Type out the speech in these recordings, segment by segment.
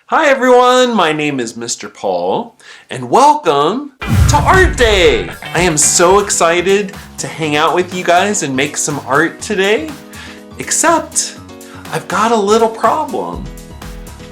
Hi everyone, my name is Mr. Paul, and welcome to Art Day! I am so excited to hang out with you guys and make some art today, except I've got a little problem.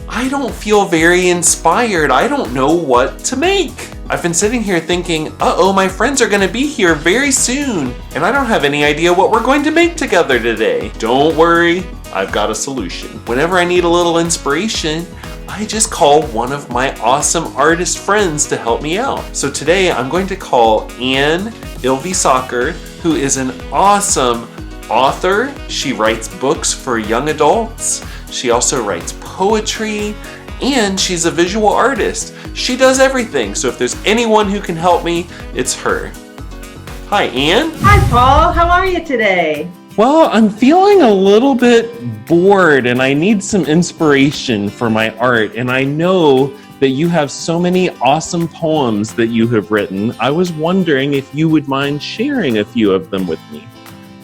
I don't feel very inspired. I don't know what to make. I've been sitting here thinking, uh-oh, my friends are gonna be here very soon, and I don't have any idea what we're going to make together today. Don't worry, I've got a solution. Whenever I need a little inspiration, I just call one of my awesome artist friends to help me out. So today I'm going to call Anne Ilvisaker, who is an awesome author. She writes books for young adults. She also writes poetry, and she's a visual artist. She does everything, so if there's anyone who can help me, it's her. Hi, Anne. Hi, Paul. How are you today? Well, I'm feeling a little bit bored and I need some inspiration for my art. And I know that you have so many awesome poems that you have written. I was wondering if you would mind sharing a few of them with me.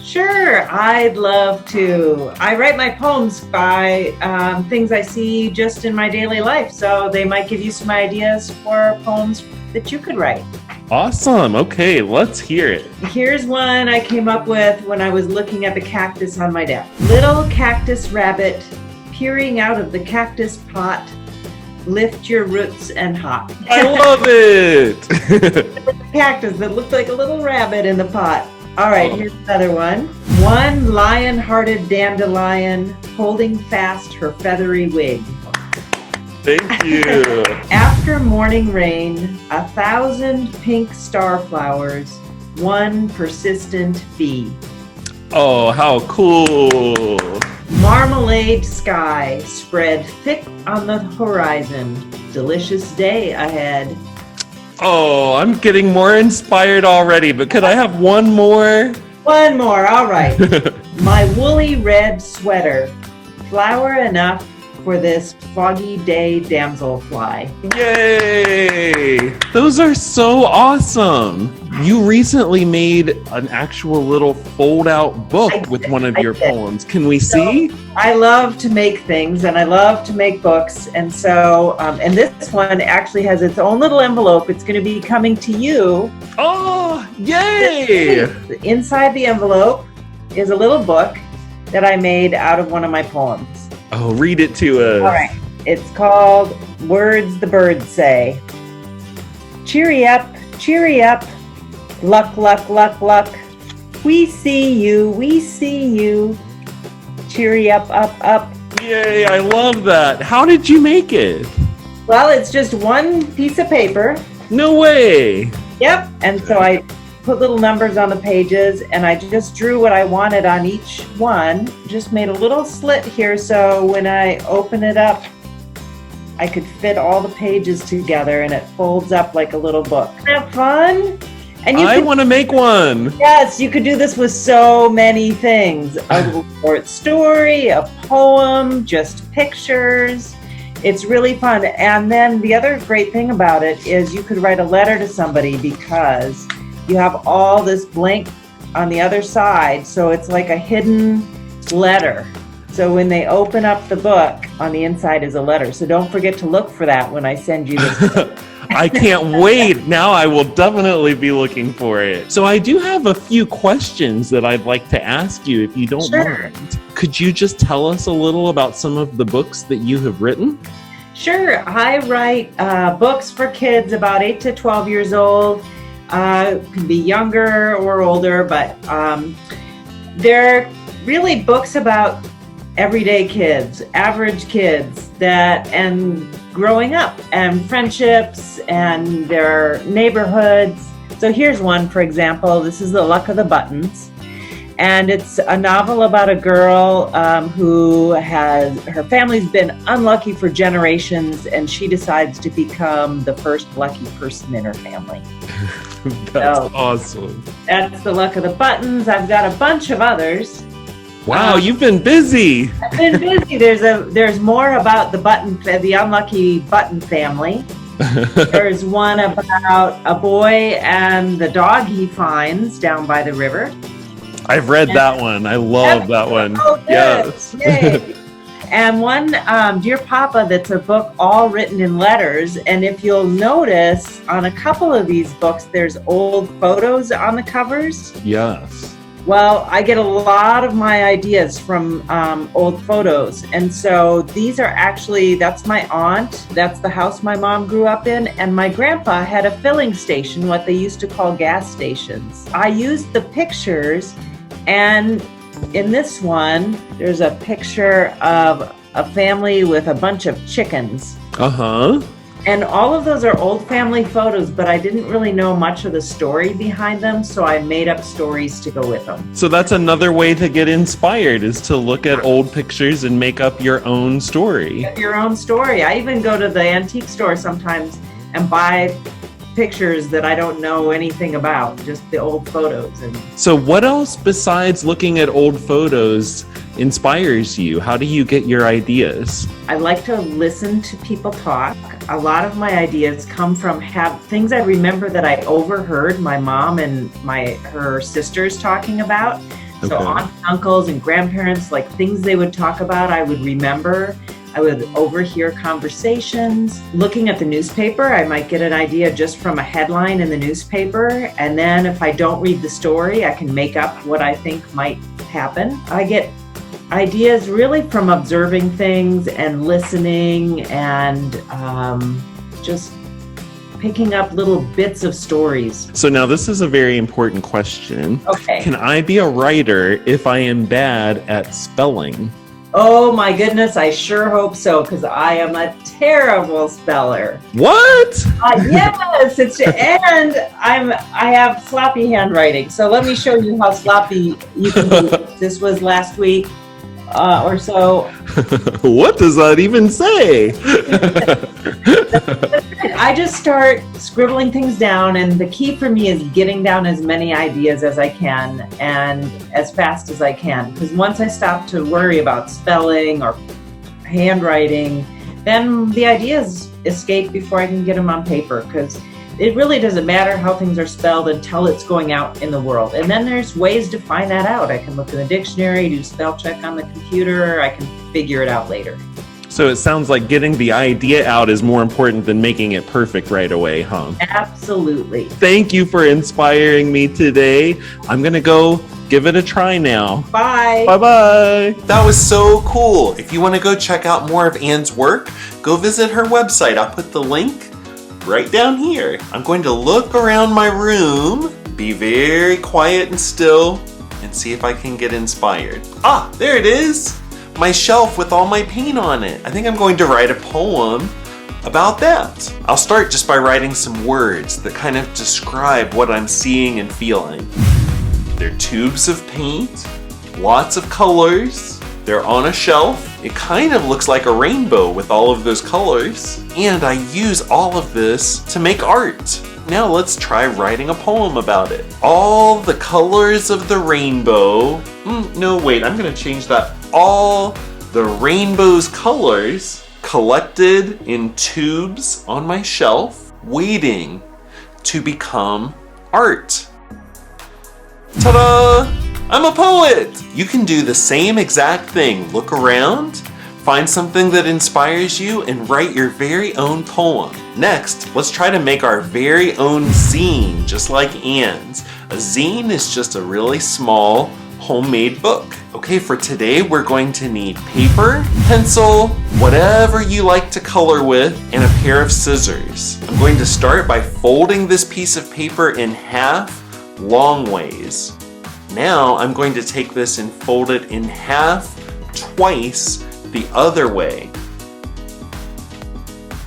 Sure, I'd love to. I write my poems by things I see just in my daily life, so they might give you some ideas for poems that you could write. Awesome. Okay, let's hear it. Here's one I came up with when I was looking at the cactus on my desk. Little cactus rabbit peering out of the cactus pot, lift your roots and hop. I love it. Cactus that looked like a little rabbit in the pot. All right, here's another one. One lion-hearted dandelion holding fast her feathery wig. Thank you. After morning rain, 1,000 pink star flowers, one persistent bee. Oh, how cool. Marmalade sky spread thick on the horizon. Delicious day ahead. Oh, I'm getting more inspired already, but could I have one more? One more, all right. My woolly red sweater, flower enough for this foggy day damselfly. Yay! Those are so awesome. You recently made an actual little fold-out book with one of your poems. Can we see? I love to make things and I love to make books. And so, and this one actually has its own little envelope. It's going to be coming to you. Oh, yay! Inside the envelope is a little book that I made out of one of my poems. Oh, read it to us. All right. It's called Words the Birds Say. Cheery up, luck, luck, luck, luck. We see you. Cheery up, up, up. Yay, I love that. How did you make it? Well, it's just one piece of paper. No way. Yep. And so I put little numbers on the pages and I just drew what I wanted on each one. Just made a little slit here so when I open it up, I could fit all the pages together and it folds up like a little book. Isn't that fun? And I want to make one. Yes, you could do this with so many things. A little short story, a poem, just pictures. It's really fun. And then the other great thing about it is you could write a letter to somebody because you have all this blank on the other side. So it's like a hidden letter. So when they open up the book, on the inside is a letter. So don't forget to look for that when I send you this. I can't wait. Now I will definitely be looking for it. So I do have a few questions that I'd like to ask you if you don't mind. Could you just tell us a little about some of the books that you have written? Sure. I write books for kids about 8 to 12 years old. Can be younger or older, but they're really books about everyday kids, average kids and growing up and friendships and their neighborhoods. So here's one, for example. This is The Luck of the Buttons. And it's a novel about a girl who her family's been unlucky for generations, and she decides to become the first lucky person in her family. That's awesome. That's The Luck of the Buttons. I've got a bunch of others. Wow, you've been busy. I've been busy. There's more about the unlucky Button family. There's one about a boy and the dog he finds down by the river. I've read that one. I love that one. Oh, good. Yes. Yay. And one, Dear Papa, that's a book all written in letters. And if you'll notice on a couple of these books, there's old photos on the covers. Yes. Well, I get a lot of my ideas from old photos. And so these are actually, that's my aunt. That's the house my mom grew up in. And my grandpa had a filling station, what they used to call gas stations. I used the pictures, and in this one, there's a picture of a family with a bunch of chickens. Uh-huh. And all of those are old family photos, but I didn't really know much of the story behind them, so I made up stories to go with them. So that's another way to get inspired, is to look at old pictures and make up your own story. Your own story. I even go to the antique store sometimes and buy pictures that I don't know anything about, just the old photos. And so what else besides looking at old photos inspires you? How do you get your ideas? I like to listen to people talk. A lot of my ideas come from things I remember that I overheard my mom and her sisters talking about. So aunts, uncles, and grandparents, like things they would talk about, I would remember. I would overhear conversations. Looking at the newspaper, I might get an idea just from a headline in the newspaper. And then if I don't read the story, I can make up what I think might happen. I get ideas really from observing things and listening and just picking up little bits of stories. So now this is a very important question. Okay. Can I be a writer if I am bad at spelling? Oh my goodness, I sure hope so, because I am a terrible speller. What? Yes, and I have sloppy handwriting. So let me show you how sloppy you can be. This was last week or so. What does that even say? I just start scribbling things down, and the key for me is getting down as many ideas as I can and as fast as I can. Because once I stop to worry about spelling or handwriting, then the ideas escape before I can get them on paper. Because it really doesn't matter how things are spelled until it's going out in the world. And then there's ways to find that out. I can look in the dictionary, do spell check on the computer, I can figure it out later. So it sounds like getting the idea out is more important than making it perfect right away, huh? Absolutely. Thank you for inspiring me today. I'm going to go give it a try now. Bye. Bye-bye. That was so cool. If you want to go check out more of Anne's work, go visit her website. I'll put the link right down here. I'm going to look around my room, be very quiet and still, and see if I can get inspired. Ah, there it is. My shelf with all my paint on it. I think I'm going to write a poem about that. I'll start just by writing some words that kind of describe what I'm seeing and feeling. They're tubes of paint, lots of colors. They're on a shelf. It kind of looks like a rainbow with all of those colors. And I use all of this to make art. Now let's try writing a poem about it. All the colors of the rainbow. No, wait, I'm gonna change that. All the rainbow's colors collected in tubes on my shelf, waiting to become art. Ta-da! I'm a poet! You can do the same exact thing. Look around, find something that inspires you, and write your very own poem. Next, let's try to make our very own zine, just like Anne's. A zine is just a really small, homemade book. Okay, for today, we're going to need paper, pencil, whatever you like to color with, and a pair of scissors. I'm going to start by folding this piece of paper in half, long ways. Now I'm going to take this and fold it in half twice the other way.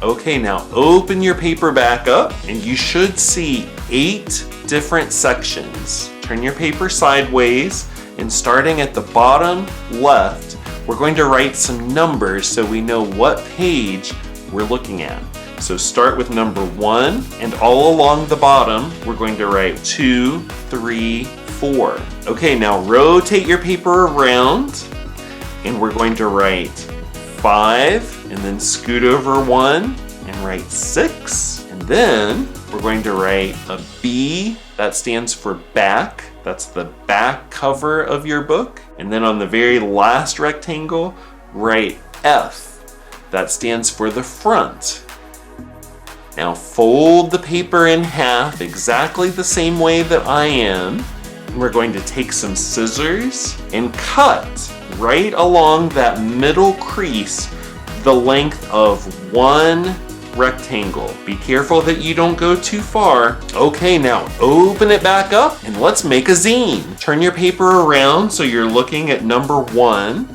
Okay, now open your paper back up and you should see 8 different sections. Turn your paper sideways, and starting at the bottom left, we're going to write some numbers so we know what page we're looking at. So start with number 1, and all along the bottom, we're going to write 2, 3, 4. Okay, now rotate your paper around, and we're going to write 5, and then scoot over 1, and write 6. And then we're going to write a B, that stands for back. That's the back cover of your book. And then on the very last rectangle, write F. That stands for the front. Now fold the paper in half exactly the same way that I am. We're going to take some scissors and cut right along that middle crease the length of one rectangle. Be careful that you don't go too far. Okay, now open it back up and let's make a zine. Turn your paper around so you're looking at number 1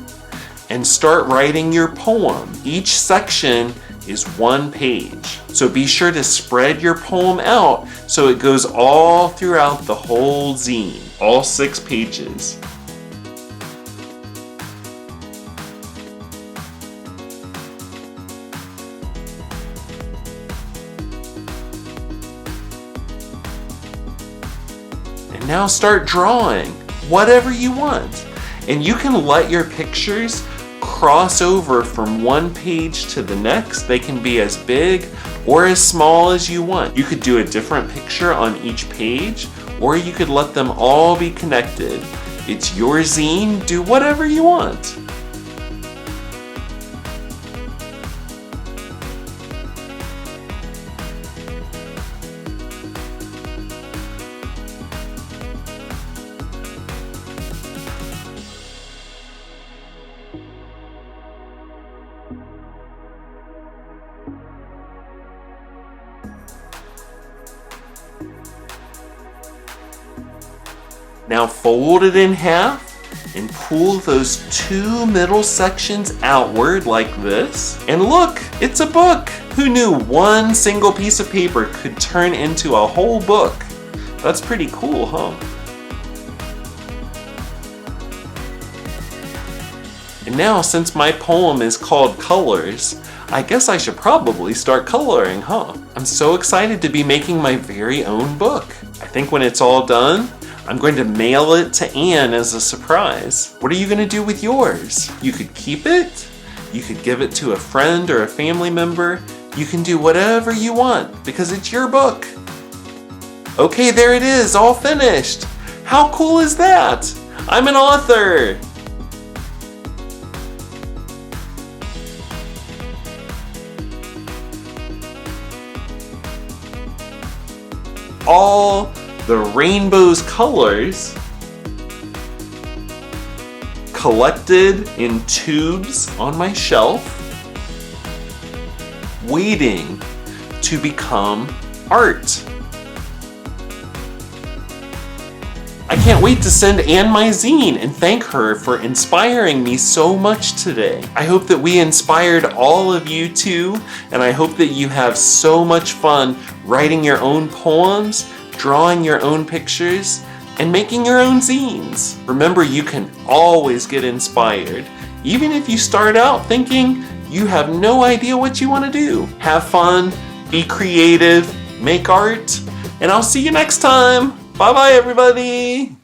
and start writing your poem. Each section is 1 page. So be sure to spread your poem out so it goes all throughout the whole zine, all 6 pages. And now start drawing whatever you want. And you can let your pictures cross over from one page to the next. They can be as big or as small as you want. You could do a different picture on each page, or you could let them all be connected. It's your zine, do whatever you want. Now fold it in half and pull those 2 middle sections outward like this. And look, it's a book. Who knew one single piece of paper could turn into a whole book? That's pretty cool, huh? And now, since my poem is called Colors, I guess I should probably start coloring, huh? I'm so excited to be making my very own book. I think when it's all done, I'm going to mail it to Anne as a surprise. What are you going to do with yours? You could keep it, you could give it to a friend or a family member. You can do whatever you want because it's your book. Okay, there it is, all finished. How cool is that? I'm an author. All the rainbow's colors collected in tubes on my shelf, waiting to become art. I can't wait to send Anne my zine and thank her for inspiring me so much today. I hope that we inspired all of you too, and I hope that you have so much fun writing your own poems, drawing your own pictures, and making your own zines. Remember, you can always get inspired, even if you start out thinking you have no idea what you want to do. Have fun, be creative, make art, and I'll see you next time. Bye-bye, everybody.